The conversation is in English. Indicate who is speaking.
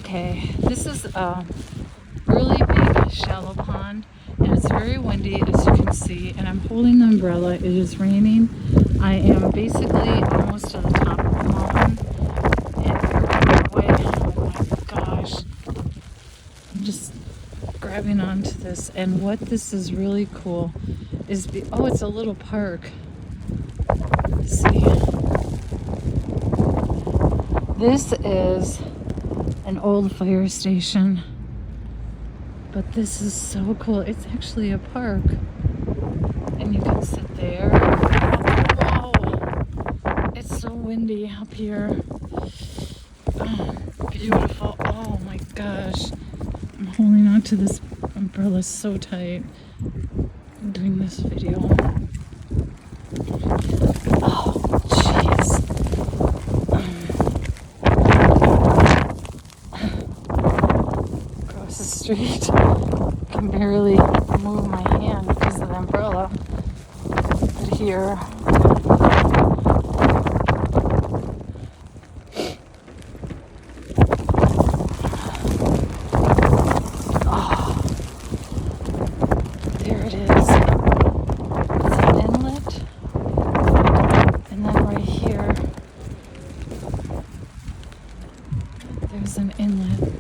Speaker 1: Okay, this is a really big shallow pond, and it's very windy, as you can see, and I'm holding the umbrella. It is raining. I am basically almost to the top of the mountain in Bergen Norway. Oh my gosh. I'm just grabbing onto this, and what this is really cool is, oh, it's a little park. Let's see. This is an old fire station, but this is so cool. It's actually a park, and you can sit there. Wow, it's so windy up here. Oh, beautiful. Oh my gosh, I'm holding on to this umbrella so tight. I'm doing this video. Oh jeez. Across the street, I can barely move my hand because of the umbrella. But here, oh, there it is. It's an inlet, and then right here, there's an inlet.